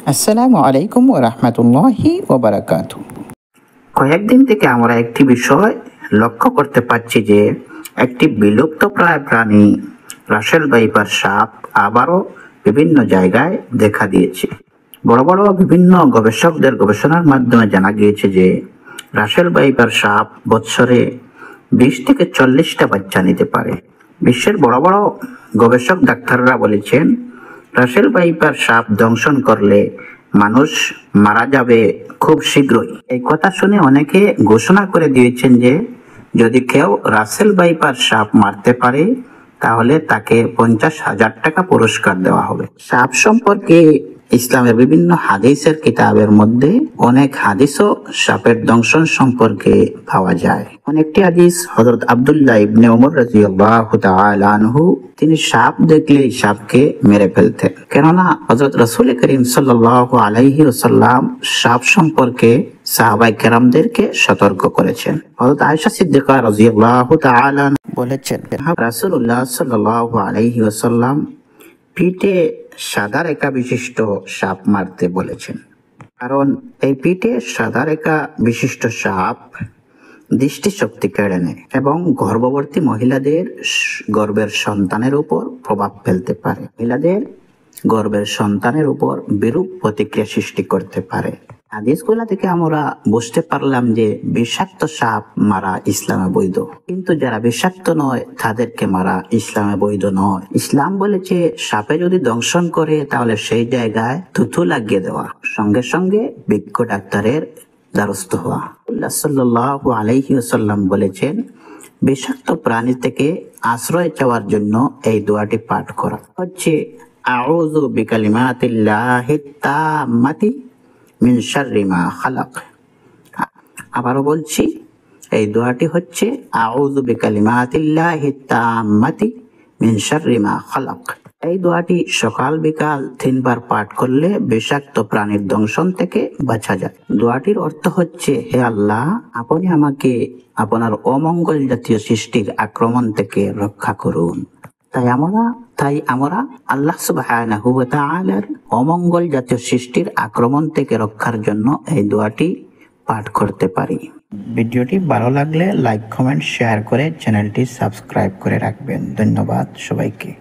আসসালামু আলাইকুম ওয়া রাহমাতুল্লাহি ওয়া বারাকাতুহু। কয়েকদিন থেকে আমরা একটি বিষয় লক্ষ্য করতে পারছি যে একটি বিলুপ্তপ্রায় প্রাণী রাসেল ভাইপার সাপ আবারও বিভিন্ন জায়গায় দেখা দিয়েছে। বড় বড় বিভিন্ন গবেষকদের গবেষণার মাধ্যমে জানা গিয়েছে যে রাসেল ভাইপার সাপ বছরে 20 থেকে 40টা বাচ্চা নিতে পারে। বিশ্বের বড় বড় গবেষক ডাক্তাররা বলেছেন রাসেল ভাইপার সাপ দংশন করলে মানুষ মারা যাবে খুব শীঘ্রই। এই কথা শুনে অনেকে ঘোষণা করে দিয়েছেন যে যদি কেউ রাসেল ভাইপার সাপ মারতে পারে তাহলে তাকে 50,000 টাকা পুরস্কার দেওয়া হবে। সাপ সম্পর্কে ইসলামের বিভিন্ন হাদিসের কিতাবের মধ্যে অনেক হাদিসও সাপের দংশন সম্পর্কে পাওয়া যায়। অনেকটি হাদিস হযরত আব্দুল্লাহ ইবনে ওমর রাদিয়াল্লাহু তাআলা আনহু তিনি সাপ দেখলেই সাপকে মেরে ফেলতেন, কেননা হযরত রাসূল করিম সাল্লাল্লাহু আলাইহি ওয়াসাল্লাম সাপ সম্পর্কে সাহাবায়ে কেরামদেরকে সতর্ক করেছেন। হযরত আয়েশা সিদ্দিকা রাদিয়াল্লাহু তাআলা বলেছেন, রাসূলুল্লাহ সাল্লাল্লাহু আলাইহি ওয়াসাল্লাম পিঠে সাদা রেখা বিশিষ্ট সাপ মারতে বলেছেন, কারণ এই পিঠে সাদা রেখা বিশিষ্ট সাপ দৃষ্টিশক্তি কেড়ে নেয় এবং গর্ভবতী মহিলাদের গর্ভের সন্তানের উপর প্রভাব ফেলতে পারে। মহিলাদের গর্ভের সন্তানের উপর বিরূপ প্রতিক্রিয়া সৃষ্টি করতে পারে। হাদিসগুলা থেকে আমরা বুঝতে পারলাম যে বিষাক্ত সাপ মারা ইসলামে বৈধ, কিন্তু যারা বিষাক্ত নয় তাদেরকে মারা ইসলামে বৈধ নয়। ইসলাম বলেছে সাপে যদি দংশন করে তাহলে সেই জায়গায় থুথু লাগিয়ে দেওয়া, সঙ্গে সঙ্গে বিজ্ঞ ডাক্তারের দ্বারস্থ হওয়া। আল্লাহ সাল্লাল্লাহু আলাইহি ওয়াসাল্লাম বলেছেন বিষাক্ত প্রাণী থেকে আশ্রয় চাওয়ার জন্য এই দোয়াটি পাঠ করা হচ্ছে আউযু বিকালিমাতিল্লাহিত তাম্মাতি মিন শাররি মা খালাক। আবারও বলছি, এই দোয়াটি হচ্ছে আউযু বিকালিমাতিল্লাহিত তাম্মাতি মিন শাররি মা খালাক। এই দোয়াটি সকাল বিকাল 3 বার পাঠ করলে বিষাক্ত প্রাণীর দংশন থেকে বাঁচা যায়। দোয়াটির অর্থ হচ্ছে, হে আল্লাহ, আপনি আমাকে আপনার অমঙ্গল জাতীয় সৃষ্টির আক্রমণ থেকে রক্ষা করুন। তাই আমরা আল্লাহ সুবহানাহু ওয়া তাআলার অমঙ্গল জাতীয় সৃষ্টির আক্রমণ থেকে রক্ষার জন্য এই দোয়াটি পাঠ করতে পারি। ভিডিওটি ভালো লাগলে লাইক, কমেন্ট, শেয়ার করে চ্যানেলটি সাবস্ক্রাইব করে রাখবেন। ধন্যবাদ সবাইকে।